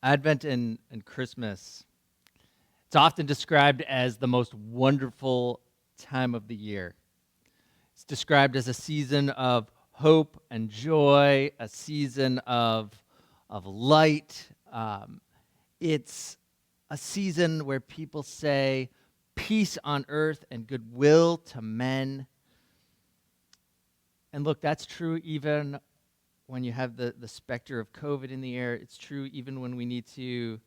Advent and Christmas, it's often described as the most wonderful time of the year. It's described as a season of hope and joy, a season of light. It's a season where people say peace on earth and goodwill to men. And look, that's true even when you have the specter of COVID in the air. It's true even when we need to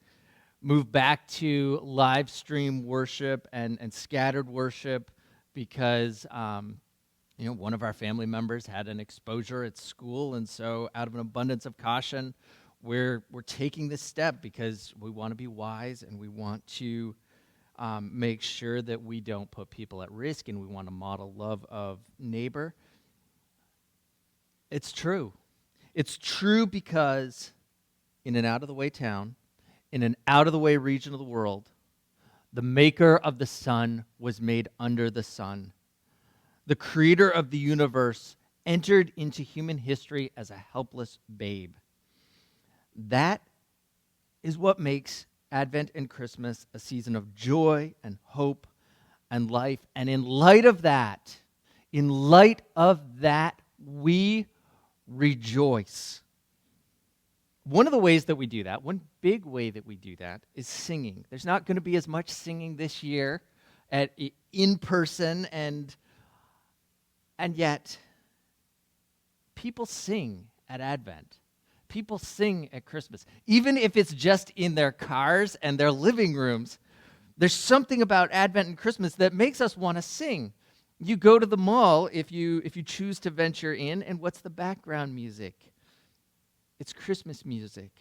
move back to live stream worship and scattered worship because one of our family members had an exposure at school, and so out of an abundance of caution, we're taking this step because we want to be wise and we want to make sure that we don't put people at risk, and we want to model love of neighbor. It's true. It's true because in an out-of-the-way town, in an out-of-the-way region of the world, the maker of the sun was made under the sun. The creator of the universe entered into human history as a helpless babe. That is what makes Advent and Christmas a season of joy and hope and life. And in light of that, we rejoice. One of the ways that we do that, one big way that we do that, is singing. There's not going to be as much singing this year in person, and yet people sing at Advent. People sing at Christmas. Even if it's just in their cars and their living rooms, there's something about Advent and Christmas that makes us want to sing. You go to the mall if you choose to venture in, and what's the background music? It's Christmas music.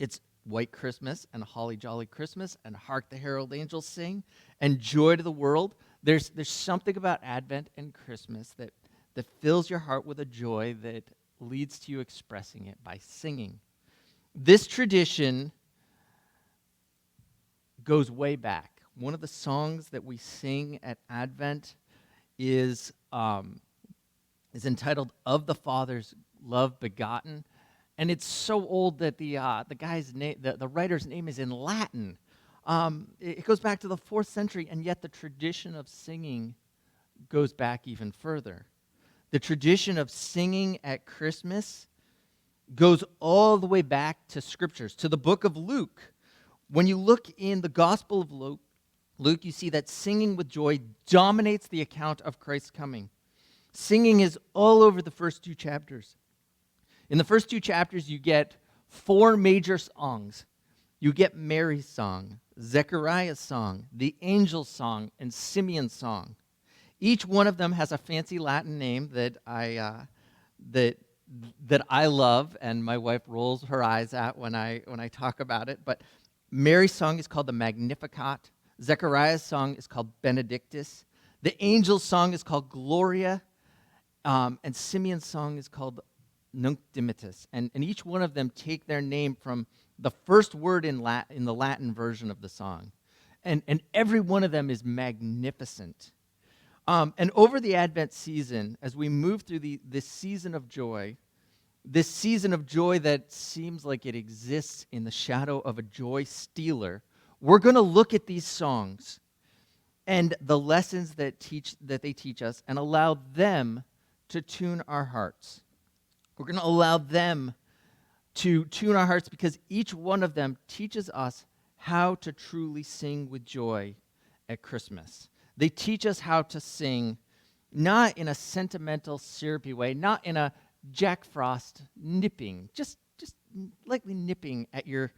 It's White Christmas and Holly Jolly Christmas and Hark the Herald Angels Sing and Joy to the World. There's something about Advent and Christmas that fills your heart with a joy that leads to you expressing it by singing. This tradition goes way back. One of the songs that we sing at Advent is entitled "Of the Father's Love Begotten," and it's so old that the guy's name, the writer's name, is in Latin. It goes back to the 4th century, and yet the tradition of singing goes back even further. The tradition of singing at Christmas goes all the way back to scriptures, to the book of Luke. When you look in the Gospel of Luke, you see that singing with joy dominates the account of Christ's coming. Singing is all over the first 2 chapters. In the first 2 chapters, you get 4 major songs. You get Mary's song, Zechariah's song, the angel's song, and Simeon's song. Each one of them has a fancy Latin name that I love, and my wife rolls her eyes at when I talk about it. But Mary's song is called the Magnificat. Zechariah's song is called Benedictus. The angel's song is called Gloria, and Simeon's song is called Nunc Dimittis. And each one of them take their name from the first word in the Latin version of the song. And every one of them is magnificent. And over the Advent season, as we move through this season of joy that seems like it exists in the shadow of a joy stealer, we're going to look at these songs and the lessons that they teach us and allow them to tune our hearts. We're going to allow them to tune our hearts because each one of them teaches us how to truly sing with joy at Christmas. They teach us how to sing not in a sentimental, syrupy way, not in a Jack Frost nipping, just lightly nipping at your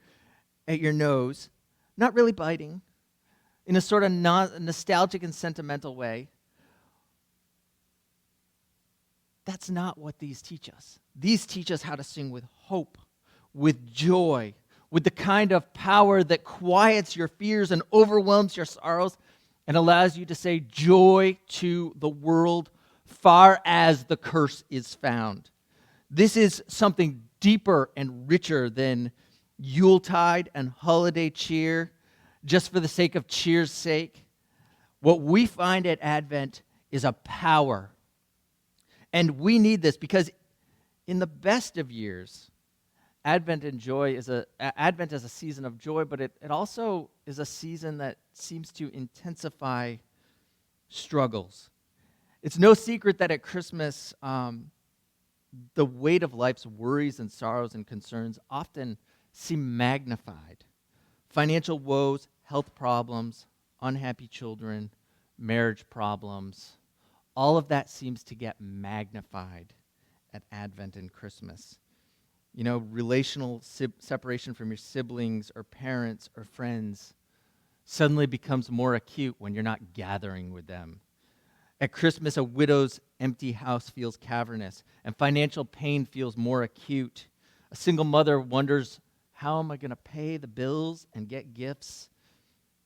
nose, not really biting, in a sort of nostalgic and sentimental way. That's not what these teach us. These teach us how to sing with hope, with joy, with the kind of power that quiets your fears and overwhelms your sorrows and allows you to say joy to the world far as the curse is found. This is something deeper and richer than Yuletide and holiday cheer, just for the sake of cheer's sake. What we find at Advent is a power. And we need this because in the best of years, Advent is a season of joy, but it also is a season that seems to intensify struggles. It's no secret that at Christmas, the weight of life's worries and sorrows and concerns often seem magnified. Financial woes, health problems, unhappy children, marriage problems, all of that seems to get magnified at Advent and Christmas. You know, relational separation from your siblings or parents or friends suddenly becomes more acute when you're not gathering with them. At Christmas, a widow's empty house feels cavernous, and financial pain feels more acute. A single mother wonders, how am I going to pay the bills and get gifts?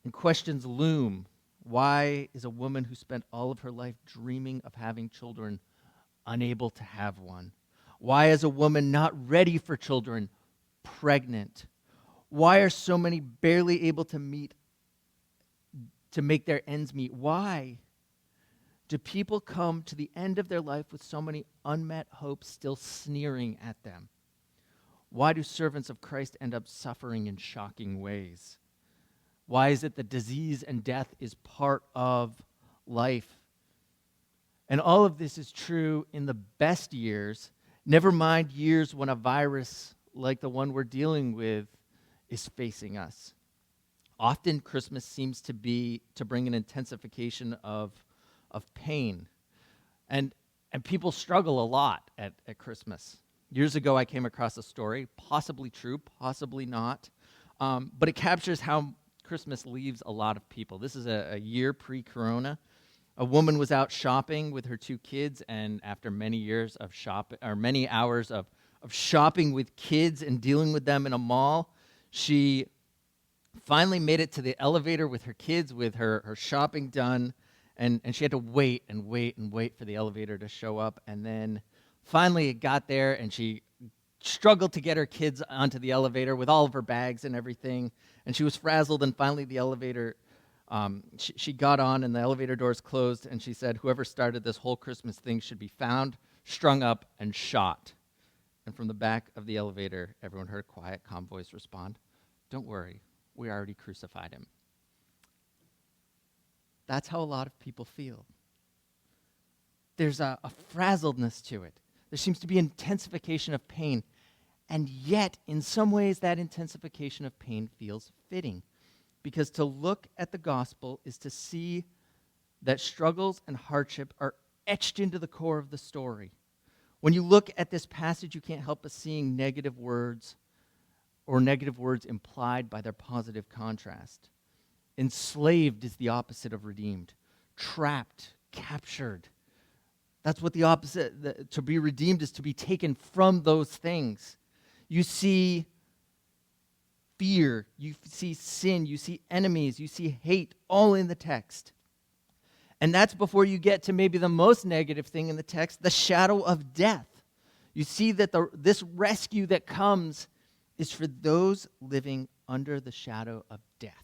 And questions loom. Why is a woman who spent all of her life dreaming of having children unable to have one? Why is a woman not ready for children pregnant? Why are so many barely able to make their ends meet? Why do people come to the end of their life with so many unmet hopes still sneering at them? Why do servants of Christ end up suffering in shocking ways? Why is it that disease and death is part of life? And all of this is true in the best years, never mind years when a virus like the one we're dealing with is facing us. Often Christmas seems to bring an intensification of pain. And people struggle a lot at Christmas. Years ago, I came across a story, possibly true, possibly not, but it captures how Christmas leaves a lot of people. This is a year pre-corona. A woman was out shopping with her 2 kids, and after many hours of shopping with kids and dealing with them in a mall, she finally made it to the elevator with her kids, with her shopping done, and she had to wait and wait and wait for the elevator to show up. And then finally it got there, and she struggled to get her kids onto the elevator with all of her bags and everything. And she was frazzled, and finally the elevator, she got on, and the elevator doors closed, and she said, whoever started this whole Christmas thing should be found, strung up, and shot. And from the back of the elevator, everyone heard a quiet, calm voice respond, don't worry, we already crucified him. That's how a lot of people feel. There's a frazzledness to it. There seems to be intensification of pain. And yet, in some ways, that intensification of pain feels fitting. Because to look at the gospel is to see that struggles and hardship are etched into the core of the story. When you look at this passage, you can't help but seeing negative words or negative words implied by their positive contrast. Enslaved is the opposite of redeemed. Trapped, captured. That's what the opposite, to be redeemed is to be taken from those things. You see fear, you see sin, you see enemies, you see hate, all in the text. And that's before you get to maybe the most negative thing in the text, the shadow of death. You see that this rescue that comes is for those living under the shadow of death.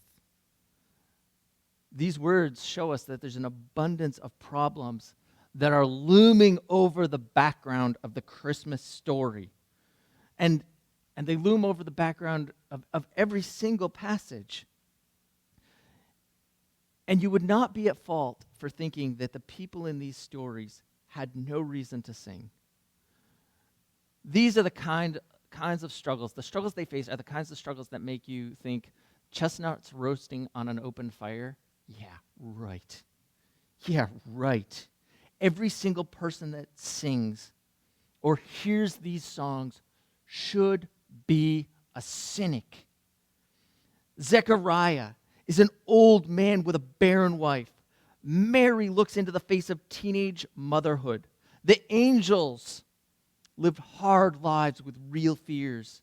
These words show us that there's an abundance of problems that are looming over the background of the Christmas story. And they loom over the background of every single passage. And you would not be at fault for thinking that the people in these stories had no reason to sing. These are the kinds of struggles. The struggles they face are the kinds of struggles that make you think, chestnuts roasting on an open fire? Yeah, right. Yeah, right. Every single person that sings or hears these songs should be a cynic. Zechariah is an old man with a barren wife. Mary looks into the face of teenage motherhood. The angels lived hard lives with real fears.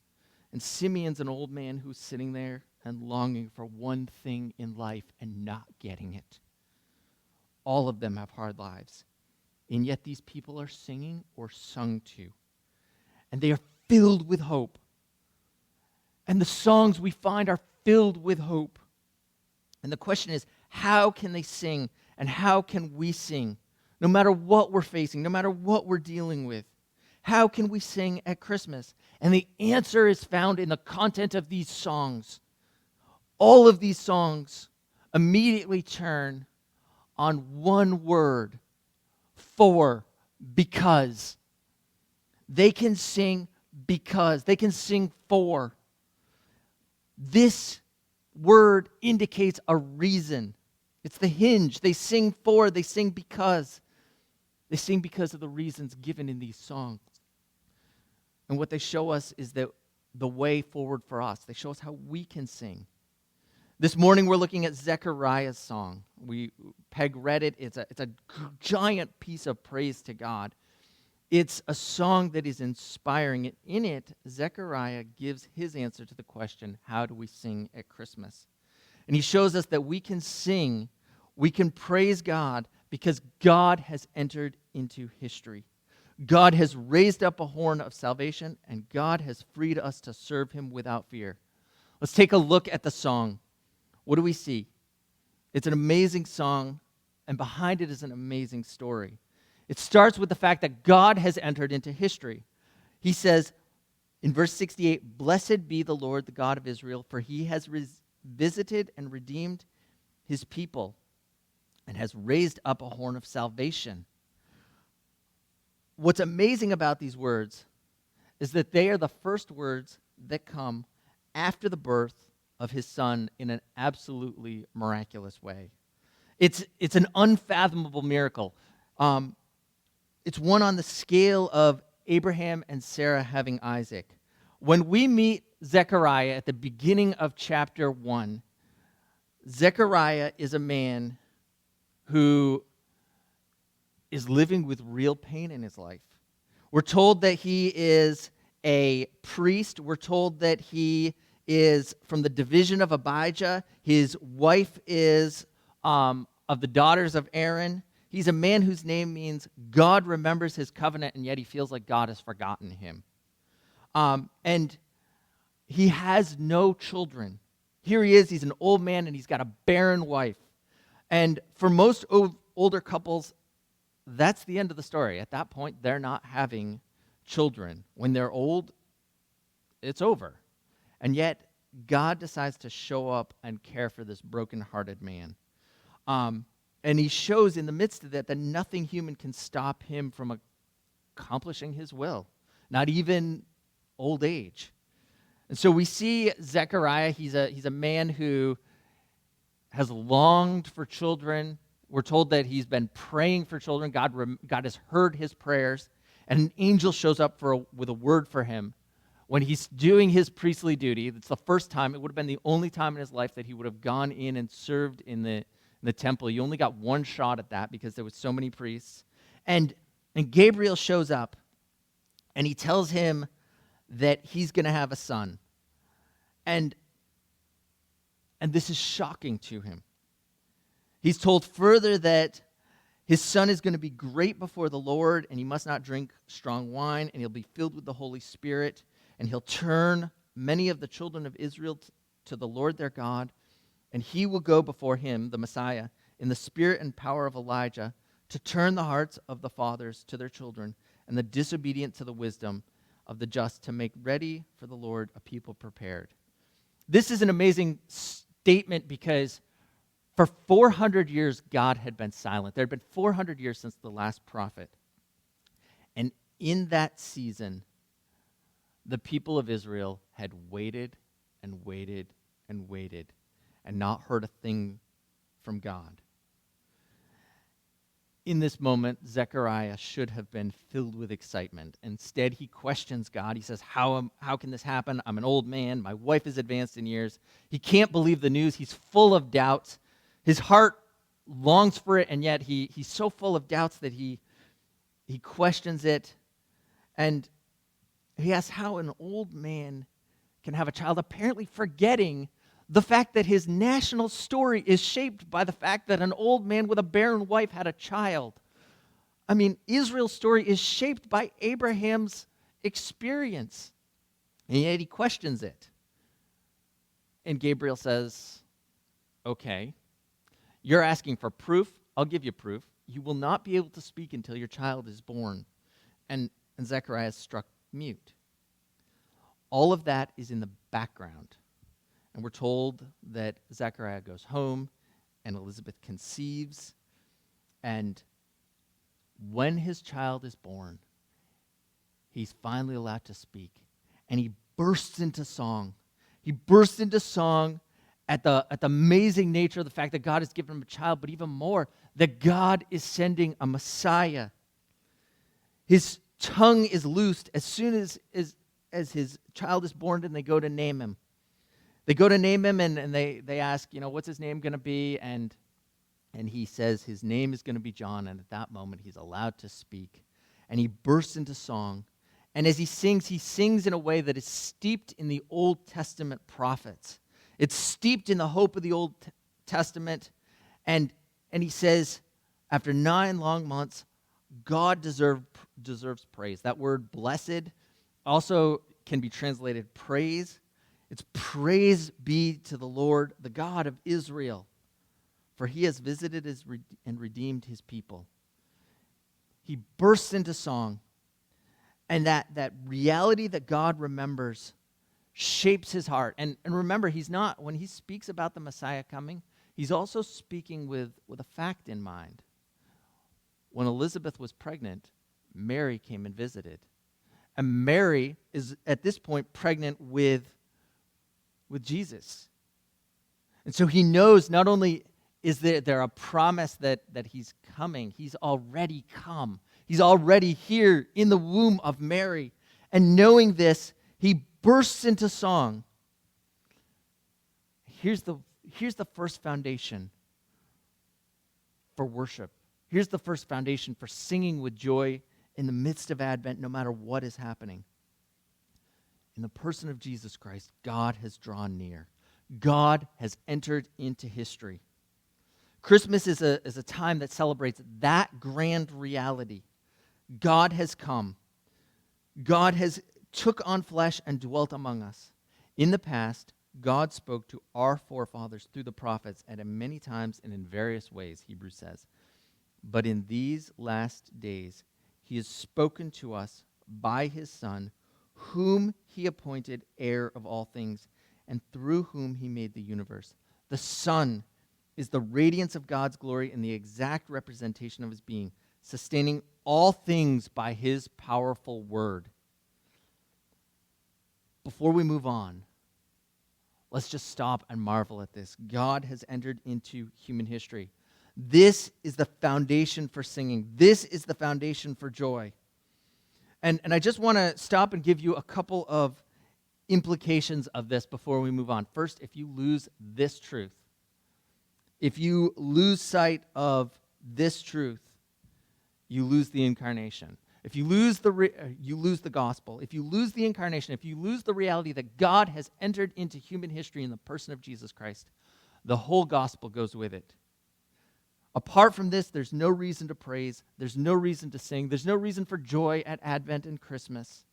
And Simeon's an old man who's sitting there and longing for one thing in life and not getting it. All of them have hard lives. And yet these people are singing or sung to. And they are filled with hope. And the songs we find are filled with hope. And the question is, how can they sing and how can we sing? No matter what we're facing, no matter what we're dealing with. How can we sing at Christmas? And the answer is found in the content of these songs. All of these songs immediately turn on one word, for, because. They can sing because. They can sing for. This word indicates a reason. It's the hinge. They sing for, they sing because. They sing because of the reasons given in these songs. And what they show us is that the way forward for us. They show us how we can sing. This morning we're looking at Zechariah's song. Peg read it. It's a giant piece of praise to God. It's a song that is inspiring. In it, Zechariah gives his answer to the question, how do we sing at Christmas? And he shows us that we can sing, we can praise God because God has entered into history. God has raised up a horn of salvation, and God has freed us to serve him without fear. Let's take a look at the song. What do we see? It's an amazing song, and behind it is an amazing story. It starts with the fact that God has entered into history. He says in verse 68, "Blessed be the Lord, the God of Israel, for he has visited and redeemed his people and has raised up a horn of salvation." What's amazing about these words is that they are the first words that come after the birth of his son in an absolutely miraculous way. It's an unfathomable miracle. It's one on the scale of Abraham and Sarah having Isaac. When we meet Zechariah at the beginning of chapter 1, Zechariah is a man who is living with real pain in his life. We're told that he is a priest. We're told that he is from the division of Abijah. His wife is of the daughters of Aaron. He's a man whose name means God remembers his covenant, and yet he feels like God has forgotten him. And he has no children. Here he is, he's an old man, and he's got a barren wife. And for most older couples, that's the end of the story. At that point, they're not having children. When they're old, it's over. And yet, God decides to show up and care for this brokenhearted man. And he shows in the midst of that nothing human can stop him from accomplishing his will, not even old age. And so we see Zechariah, he's a man who has longed for children. We're told that he's been praying for children. God has heard his prayers, and an angel shows up with a word for him. When he's doing his priestly duty, it's the first time, it would have been the only time in his life that he would have gone in and served in the temple. You only got one shot at that because there was so many priests. And Gabriel shows up, and he tells him that he's going to have a son. And this is shocking to him. He's told further that his son is going to be great before the Lord, and he must not drink strong wine, and he'll be filled with the Holy Spirit, and he'll turn many of the children of Israel to the Lord their God, and he will go before him, the Messiah, in the spirit and power of Elijah, to turn the hearts of the fathers to their children, and the disobedient to the wisdom of the just, to make ready for the Lord a people prepared. This is an amazing statement because for 400 years, God had been silent. There had been 400 years since the last prophet. And in that season, the people of Israel had waited and waited and waited and not heard a thing from God. In this moment, Zechariah should have been filled with excitement. Instead, he questions God. He says, how can this happen? I'm an old man. My wife is advanced in years. He can't believe the news. He's full of doubts. His heart longs for it, and yet he's so full of doubts that he questions it. And he asks how an old man can have a child, apparently forgetting the fact that his national story is shaped by the fact that an old man with a barren wife had a child. I mean, Israel's story is shaped by Abraham's experience, and yet he questions it. And Gabriel says, okay, you're asking for proof. I'll give you proof. You will not be able to speak until your child is born. And and Zechariah is struck mute. All of that is in the background. And we're told that Zechariah goes home and Elizabeth conceives. And when his child is born, he's finally allowed to speak. And he bursts into song. He bursts into song at the amazing nature of the fact that God has given him a child, but even more, that God is sending a Messiah. His tongue is loosed as soon as his child is born, and they go to name him. They go to name him, and they ask, what's his name going to be? And he says his name is going to be John, and at that moment he's allowed to speak. And he bursts into song. And as he sings in a way that is steeped in the Old Testament prophets. It's steeped in the hope of the Old Testament. And he says, after 9 long months, God deserves praise. That word blessed also can be translated praise. It's praise be to the Lord, the God of Israel, for he has visited and redeemed his people. He bursts into song. And that reality that God remembers shapes his heart. And remember, when he speaks about the Messiah coming, he's also speaking with a fact in mind. When Elizabeth was pregnant, Mary came and visited. And Mary is, at this point, pregnant with Jesus. And so he knows not only is there a promise that he's coming, he's already come. He's already here in the womb of Mary. And knowing this, he bursts into song. Here's the first foundation for worship. Here's the first foundation for singing with joy in the midst of Advent, no matter what is happening. In the person of Jesus Christ, God has drawn near. God has entered into history. Christmas is a time that celebrates that grand reality. God has come. God has took on flesh and dwelt among us. In the past, God spoke to our forefathers through the prophets and in many times and in various ways, Hebrews says. But in these last days, he has spoken to us by his Son, whom he appointed heir of all things, and through whom he made the universe. The Son is the radiance of God's glory and the exact representation of his being, sustaining all things by his powerful word. Before we move on, let's just stop and marvel at this. God has entered into human history. This is the foundation for singing. This is the foundation for joy. And I just want to stop and give you a couple of implications of this before we move on. First, if you lose this truth, if you lose sight of this truth, you lose the incarnation. If you lose you lose the gospel. If you lose the incarnation, if you lose the reality that God has entered into human history in the person of Jesus Christ, the whole gospel goes with it. Apart from this, there's no reason to praise. There's no reason to sing. There's no reason for joy at Advent and Christmas.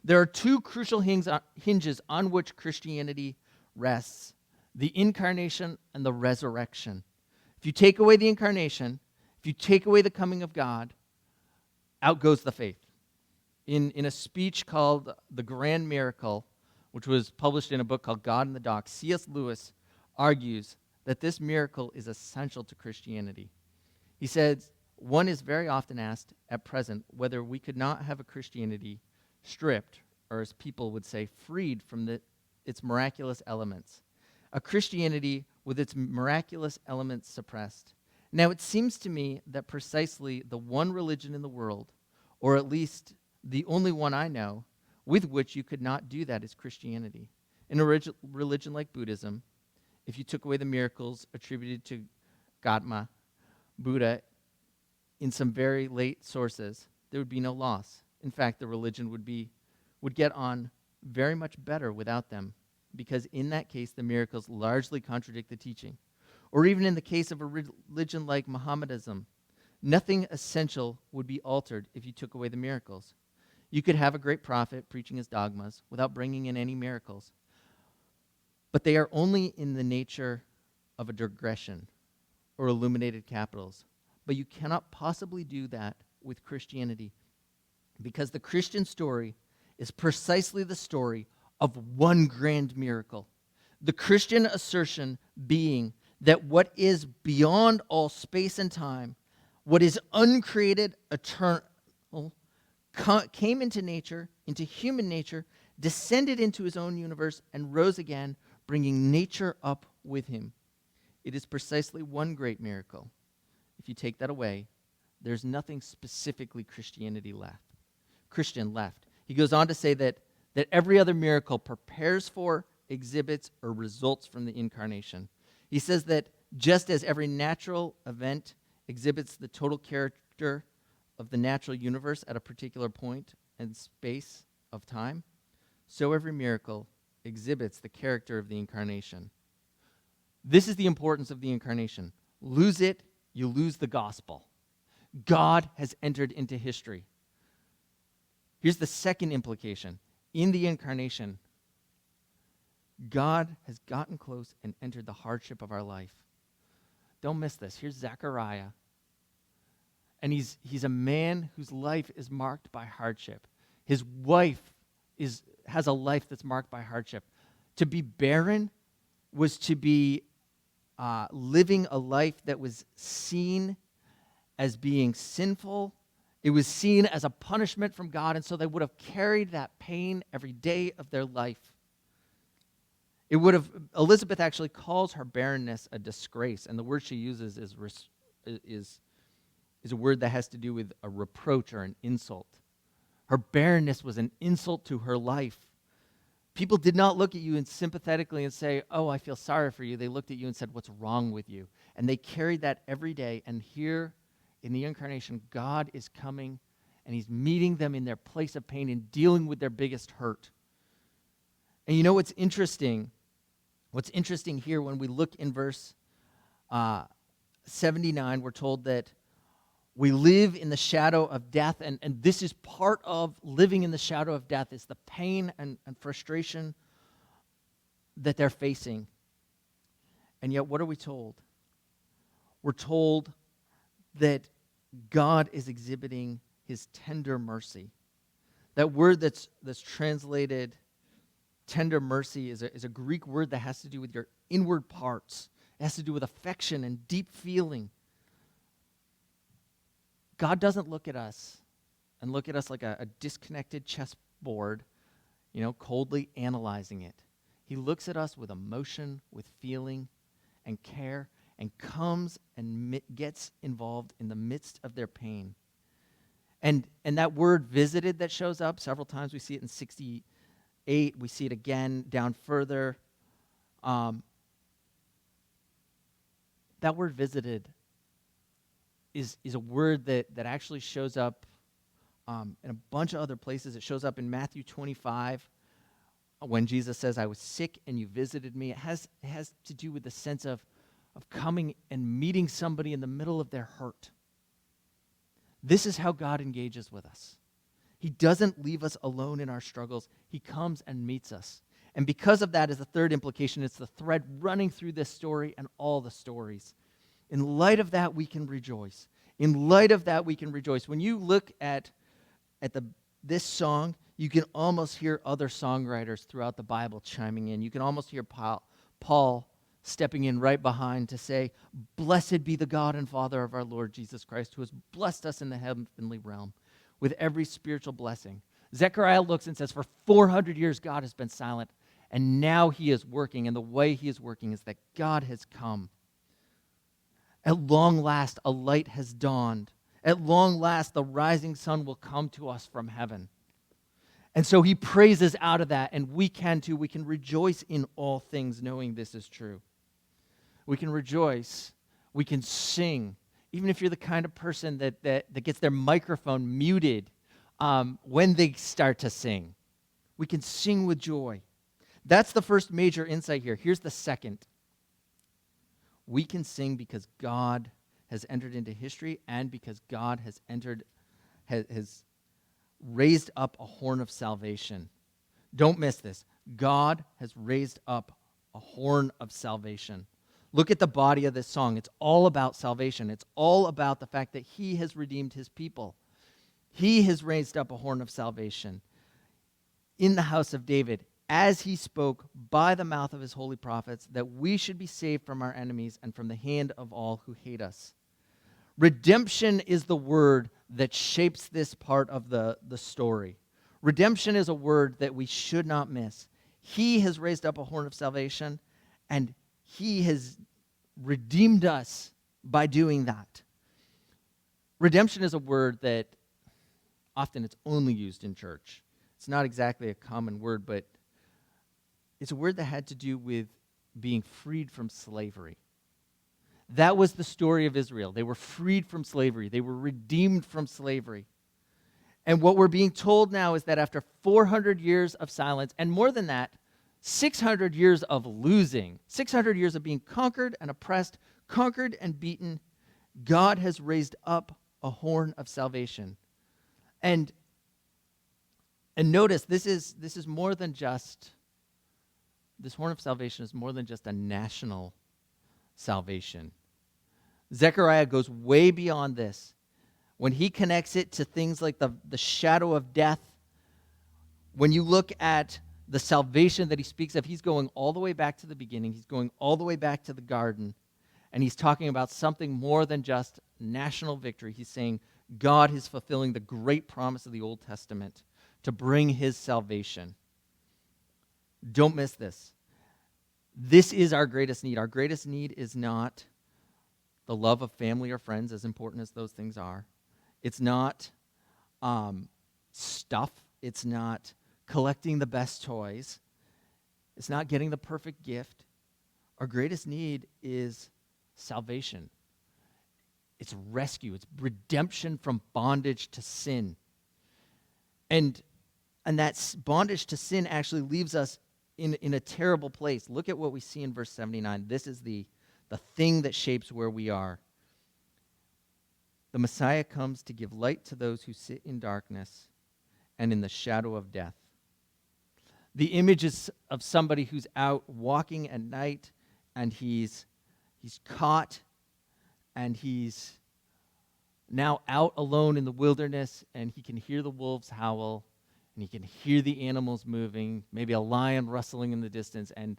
There are two crucial hinges on which Christianity rests: the incarnation and the resurrection. If you take away the incarnation, if you take away the coming of God, out goes the faith. In a speech called The Grand Miracle, which was published in a book called God in the Dock, C.S. Lewis argues that this miracle is essential to Christianity. He says, one is very often asked at present whether we could not have a Christianity stripped, or as people would say, freed from its miraculous elements. A Christianity with its miraculous elements suppressed. Now, it seems to me that precisely the one religion in the world, or at least the only one I know, with which you could not do that is Christianity. In a religion like Buddhism, if you took away the miracles attributed to Gautama, Buddha, in some very late sources, there would be no loss. In fact, the religion would get on very much better without them, because in that case, the miracles largely contradict the teaching. Or even in the case of a religion like Mohammedanism, nothing essential would be altered if you took away the miracles. You could have a great prophet preaching his dogmas without bringing in any miracles. But they are only in the nature of a digression or illuminated capitals. But you cannot possibly do that with Christianity, Because the Christian story is precisely the story of one grand miracle. The Christian assertion being that what is beyond all space and time, what is uncreated, eternal, came into nature, into human nature, descended into his own universe, and rose again, bringing nature up with him. It is precisely one great miracle. If you take that away, there's nothing specifically Christian left. He goes on to say that every other miracle prepares for, exhibits, or results from the incarnation. He says that just as every natural event exhibits the total character of the natural universe at a particular point and space of time, so every miracle exhibits the character of the incarnation. This is the importance of the incarnation. Lose it, you lose the gospel. God has entered into history. Here's the second implication. In the incarnation, God has gotten close and entered the hardship of our life. Don't miss this. Here's Zechariah. And he's a man whose life is marked by hardship. His wife has a life that's marked by hardship. To be barren was to be living a life that was seen as being sinful. It was seen as a punishment from God, and so they would have carried that pain every day of their life. Elizabeth actually calls her barrenness a disgrace, and the word she uses is a word that has to do with a reproach or an insult. Her barrenness was an insult to her life. People did not look at you and sympathetically and say, "Oh, I feel sorry for you." They looked at you and said, "What's wrong with you?" And they carried that every day. And here in the incarnation, God is coming and he's meeting them in their place of pain and dealing with their biggest hurt. And you know what's interesting? What's interesting here when we look in verse 79, we're told that we live in the shadow of death, and this is part of living in the shadow of death, is the pain and frustration that they're facing. And yet, what are we told? We're told that God is exhibiting his tender mercy. That word that's translated tender mercy is a Greek word that has to do with your inward parts. It has to do with affection and deep feeling. God doesn't look at us like a disconnected chessboard, coldly analyzing it. He looks at us with emotion, with feeling, and care, and comes and gets involved in the midst of their pain. And that word visited that shows up several times, we see it in 68, we see it again down further. That word visited is a word that actually shows up in a bunch of other places. It shows up in Matthew 25 when Jesus says, "I was sick and you visited me." It has to do with the sense of coming and meeting somebody in the middle of their hurt. This is how God engages with us. He doesn't leave us alone in our struggles. He comes and meets us. And because of that is the third implication. It's the thread running through this story and all the stories. In light of that, we can rejoice. In light of that, we can rejoice. When you look at this song, you can almost hear other songwriters throughout the Bible chiming in. You can almost hear Paul stepping in right behind to say, "Blessed be the God and Father of our Lord Jesus Christ, who has blessed us in the heavenly realm with every spiritual blessing." Zechariah looks and says, for 400 years God has been silent, and now he is working, and the way he is working is that God has come. At long last, a light has dawned. At long last, the rising sun will come to us from heaven. And so he praises out of that, and we can too. We can rejoice in all things, knowing this is true. We can rejoice. We can sing. Even if you're the kind of person that gets their microphone muted when they start to sing. We can sing with joy. That's the first major insight here. Here's the second. We can sing because God has entered into history and because God has raised up a horn of salvation. Don't miss this. God has raised up a horn of salvation. Look at the body of this song. It's all about salvation. It's all about the fact that he has redeemed his people. He has raised up a horn of salvation in the house of David, as he spoke by the mouth of his holy prophets, that we should be saved from our enemies and from the hand of all who hate us. Redemption is the word that shapes this part of the story. Redemption is a word that we should not miss. He has raised up a horn of salvation, and he has redeemed us by doing that. Redemption is a word that often it's only used in church. It's not exactly a common word, but it's a word that had to do with being freed from slavery. That was the story of Israel. They were freed from slavery. They were redeemed from slavery. And what we're being told now is that after 400 years of silence, and more than that, 600 years of losing, 600 years of being conquered and oppressed, conquered and beaten, God has raised up a horn of salvation. And notice, this is more than just, this horn of salvation is more than just a national salvation. Zechariah goes way beyond this. When he connects it to things like the shadow of death, when you look at the salvation that he speaks of, he's going all the way back to the beginning. He's going all the way back to the garden. And he's talking about something more than just national victory. He's saying God is fulfilling the great promise of the Old Testament to bring his salvation. Don't miss this. This is our greatest need. Our greatest need is not the love of family or friends, as important as those things are. It's not stuff. It's not collecting the best toys. It's not getting the perfect gift. Our greatest need is salvation. It's rescue. It's redemption from bondage to sin. And that bondage to sin actually leaves us in a terrible place. Look at what we see in verse 79. This is the thing that shapes where we are. The Messiah comes to give light to those who sit in darkness and in the shadow of death. The image is of somebody who's out walking at night, and he's caught, and he's now out alone in the wilderness, and he can hear the wolves howl, and he can hear the animals moving, maybe a lion rustling in the distance, and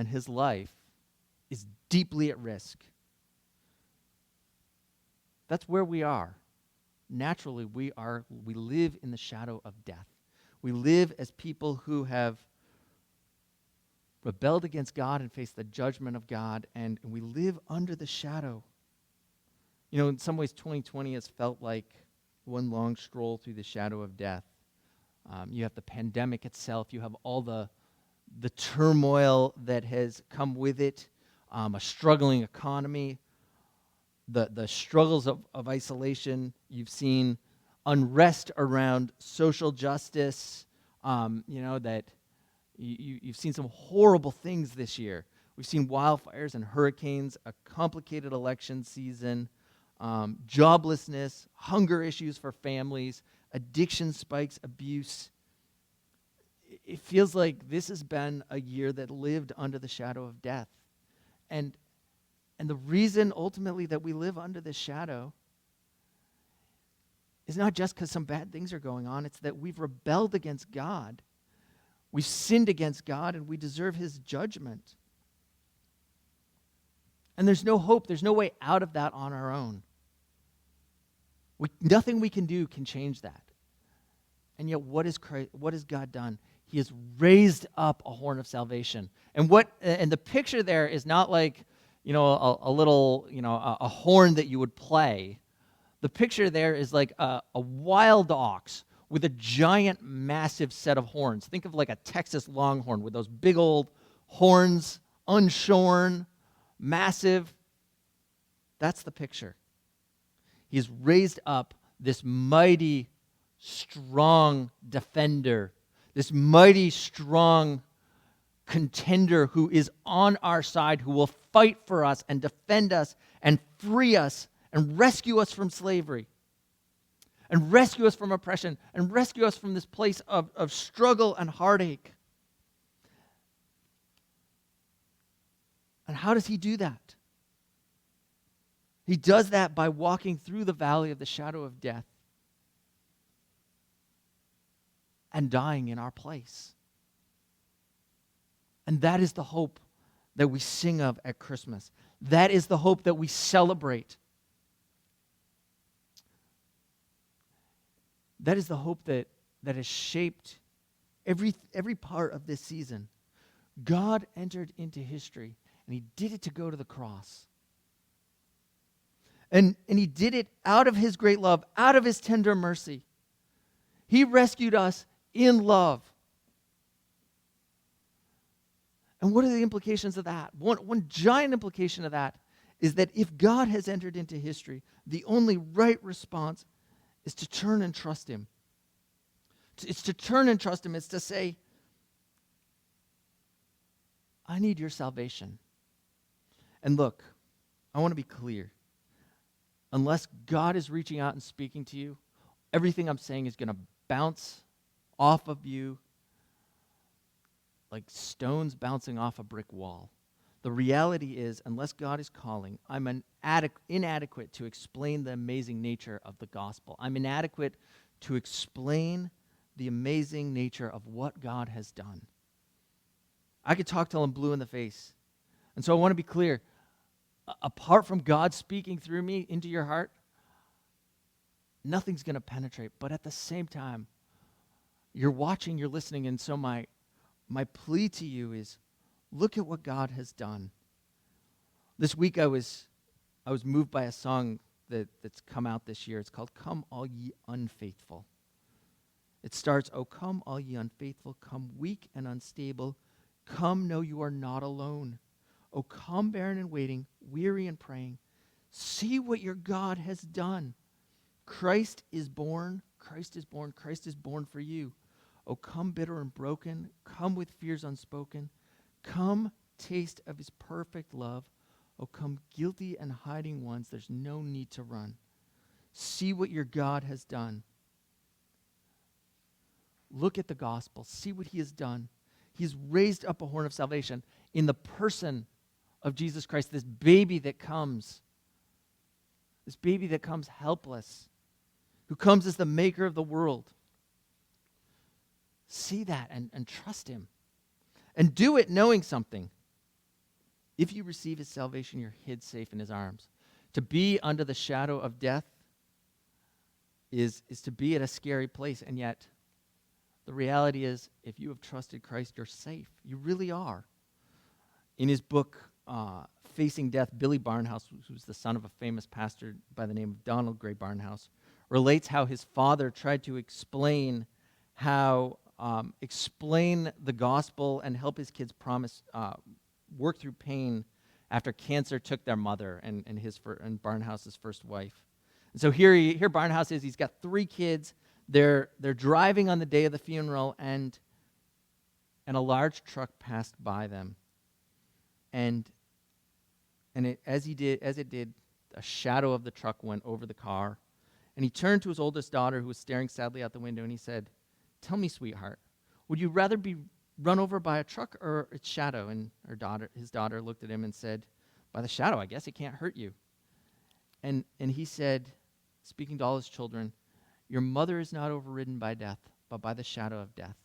his life is deeply at risk. That's where we are. Naturally, we live in the shadow of death. We live as people who have rebelled against God and faced the judgment of God, and we live under the shadow. You know, in some ways, 2020 has felt like one long stroll through the shadow of death. You have the pandemic itself. You have all the turmoil that has come with it, a struggling economy, the struggles of isolation. You've seen unrest around social justice, that you've seen some horrible things this year. We've seen wildfires and hurricanes, a complicated election season, joblessness, hunger issues for families, addiction spikes, abuse. It feels like this has been a year that lived under the shadow of death. And the reason ultimately that we live under this shadow is not just because some bad things are going on. It's that we've rebelled against God. We've sinned against God, and we deserve his judgment. And there's no hope. There's no way out of that on our own. Nothing we can do can change that. And yet, what has God done? He has raised up a horn of salvation. And the picture there is not like, a little, a horn that you would play. The picture there is like a wild ox with a giant, massive set of horns. Think of like a Texas longhorn with those big old horns, unshorn, massive. That's the picture. He has raised up this mighty, strong defender, this mighty, strong contender who is on our side, who will fight for us and defend us and free us and rescue us from slavery and rescue us from oppression and rescue us from this place of struggle and heartache. And how does he do that? He does that by walking through the valley of the shadow of death and dying in our place. And that is the hope that we sing of at Christmas. That is the hope that we celebrate. That is the hope that has shaped every part of this season. God entered into history, and he did it to go to the cross. And he did it out of his great love, out of his tender mercy. He rescued us in love. And what are the implications of that? One giant implication of that is that if God has entered into history, the only right response is to turn and trust him. It's to turn and trust him. It's to say, I need your salvation. And look, I want to be clear. Unless God is reaching out and speaking to you, everything I'm saying is going to bounce off of you like stones bouncing off a brick wall. The reality is, unless God is calling, I'm inadequate to explain the amazing nature of the gospel. I'm inadequate to explain the amazing nature of what God has done. I could talk till I'm blue in the face. And so I want to be clear. Apart from God speaking through me into your heart, nothing's going to penetrate. But at the same time, you're watching, you're listening, and so my plea to you is, look at what God has done. This week I was moved by a song that's come out this year. It's called Come All Ye Unfaithful. It starts, Oh, come all ye unfaithful, come weak and unstable, come know you are not alone. Oh, come barren and waiting, weary and praying. See what your God has done. Christ is born, Christ is born, Christ is born for you. Oh, come bitter and broken, come with fears unspoken. Come taste of his perfect love. Oh, come guilty and hiding ones, there's no need to run. See what your God has done. Look at the gospel. See what he has done. He's raised up a horn of salvation in the person of Jesus Christ, this baby that comes helpless, who comes as the maker of the world. See that and trust him. And do it knowing something. If you receive his salvation, you're hid safe in his arms. To be under the shadow of death is to be at a scary place, and yet the reality is, if you have trusted Christ, you're safe. You really are. In his book, Facing Death, Billy Barnhouse, who's the son of a famous pastor by the name of Donald Gray Barnhouse, relates how his father tried to explain the gospel and help his kids work through pain after cancer took their mother and Barnhouse's first wife. And so here Barnhouse is. He's got 3 kids. They're driving on the day of the funeral, and a large truck passed by them. And as it did, a shadow of the truck went over the car. And he turned to his oldest daughter, who was staring sadly out the window, and he said, "Tell me, sweetheart, would you rather be run over by a truck or its shadow?" And his daughter looked at him and said, "By the shadow, I guess it can't hurt you." And he said, speaking to all his children, "Your mother is not overridden by death, but by the shadow of death.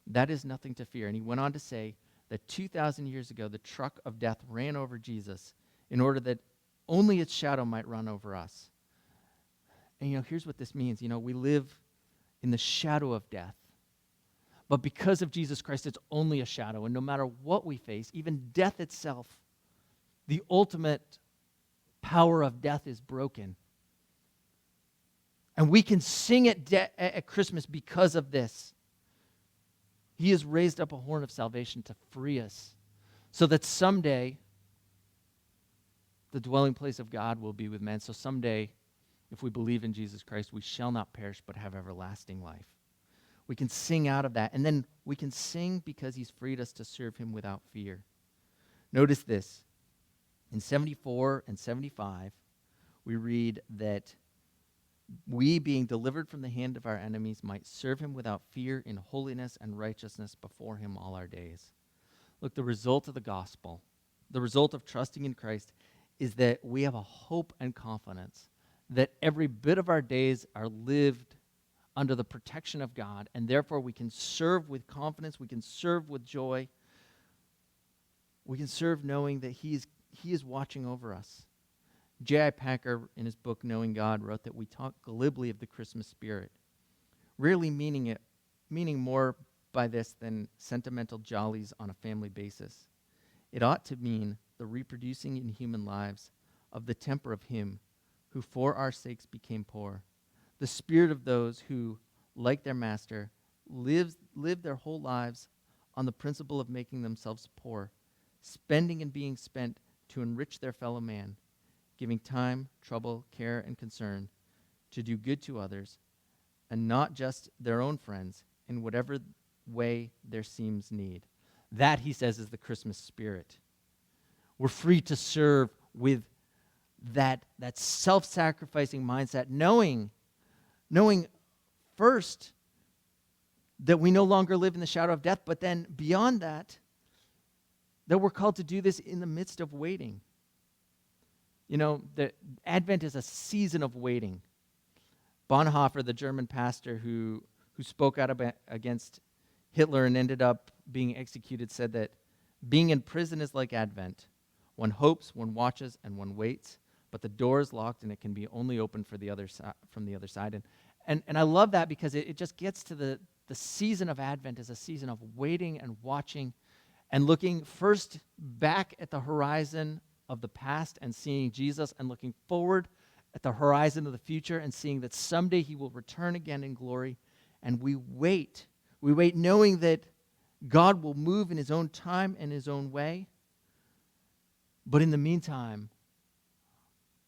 That is nothing to fear." And he went on to say that 2,000 years ago, the truck of death ran over Jesus in order that only its shadow might run over us. And here's what this means. We live in the shadow of death. But because of Jesus Christ, it's only a shadow. And no matter what we face, even death itself, the ultimate power of death is broken. And we can sing at Christmas because of this. He has raised up a horn of salvation to free us, so that someday the dwelling place of God will be with men. So someday, if we believe in Jesus Christ, we shall not perish but have everlasting life. We can sing out of that. And then we can sing because he's freed us to serve him without fear. Notice this. In 74 and 75, we read that we, being delivered from the hand of our enemies, might serve him without fear in holiness and righteousness before him all our days. Look, the result of the gospel, the result of trusting in Christ, is that we have a hope and confidence that every bit of our days are lived under the protection of God, and therefore we can serve with confidence, we can serve with joy, we can serve knowing that He is watching over us. J.I. Packer, in his book Knowing God, wrote that we talk glibly of the Christmas spirit, rarely meaning more by this than sentimental jollies on a family basis. It ought to mean the reproducing in human lives of the temper of Him who for our sakes became poor, the spirit of those who, like their master, live their whole lives on the principle of making themselves poor, spending and being spent to enrich their fellow man, giving time, trouble, care, and concern to do good to others, and not just their own friends, in whatever way there seems need. That, he says, is the Christmas spirit. We're free to serve with that self-sacrificing mindset, knowing first that we no longer live in the shadow of death, but then beyond that we're called to do this in the midst of waiting. You know, the Advent is a season of waiting. Bonhoeffer, the German pastor who spoke out against Hitler and ended up being executed, said that being in prison is like Advent. One hopes, one watches, and one waits, but the door is locked and it can be only opened from the other side. And I love that because it just gets to the season of Advent is a season of waiting and watching and looking first back at the horizon of the past and seeing Jesus, and looking forward at the horizon of the future and seeing that someday He will return again in glory. And we wait knowing that God will move in His own time and His own way. But in the meantime,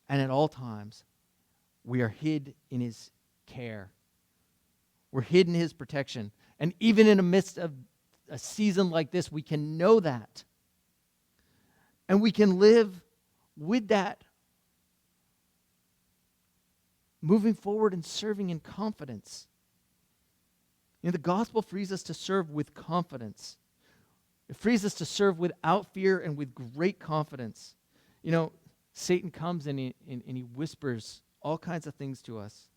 and at all times, we are hid in His care. We're hid in His protection. And even in the midst of a season like this, we can know that. And we can live with that, moving forward and serving in confidence. You know, the gospel frees us to serve with confidence. It frees us to serve without fear and with great confidence. You know, Satan comes and he whispers all kinds of things to us.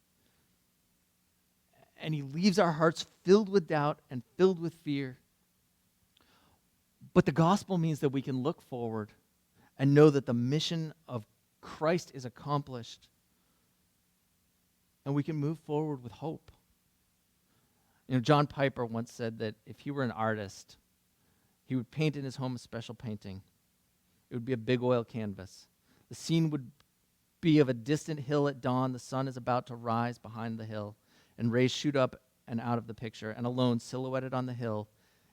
And he leaves our hearts filled with doubt and filled with fear. But the gospel means that we can look forward and know that the mission of Christ is accomplished. And we can move forward with hope. You know, John Piper once said that if he were an artist, he would paint in his home a special painting. It would be a big oil canvas. The scene would be of a distant hill at dawn. The sun is about to rise behind the hill, and rays shoot up and out of the picture. And alone, silhouetted on the hill,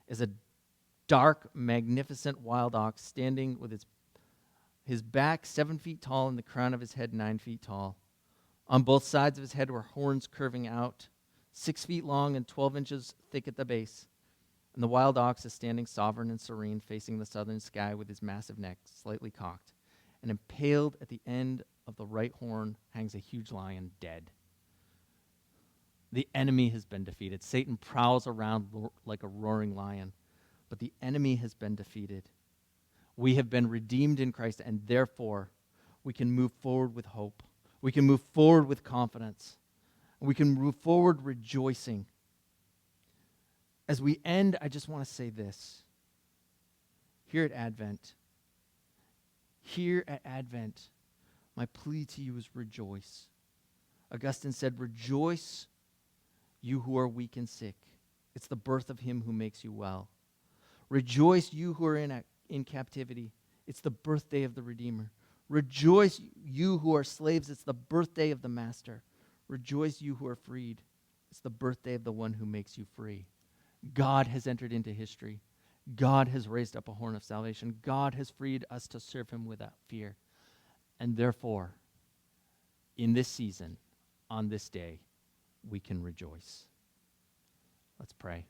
is a dark, magnificent wild ox standing with his back 7 feet tall and the crown of his head 9 feet tall. On both sides of his head were horns curving out, 6 feet long and 12 inches thick at the base. And the wild ox is standing sovereign and serene, facing the southern sky with his massive neck slightly cocked. And impaled at the end of the right horn hangs a huge lion, dead. The enemy has been defeated. Satan prowls around like a roaring lion, but the enemy has been defeated. We have been redeemed in Christ, and therefore we can move forward with hope. We can move forward with confidence. We can move forward rejoicing. As we end, I just want to say this. Here at Advent, my plea to you is rejoice. Augustine said, rejoice, you who are weak and sick. It's the birth of Him who makes you well. Rejoice, you who are in captivity. It's the birthday of the Redeemer. Rejoice, you who are slaves. It's the birthday of the Master. Rejoice, you who are freed. It's the birthday of the one who makes you free. God has entered into history. God has raised up a horn of salvation. God has freed us to serve Him without fear. And therefore, in this season, on this day, we can rejoice. Let's pray.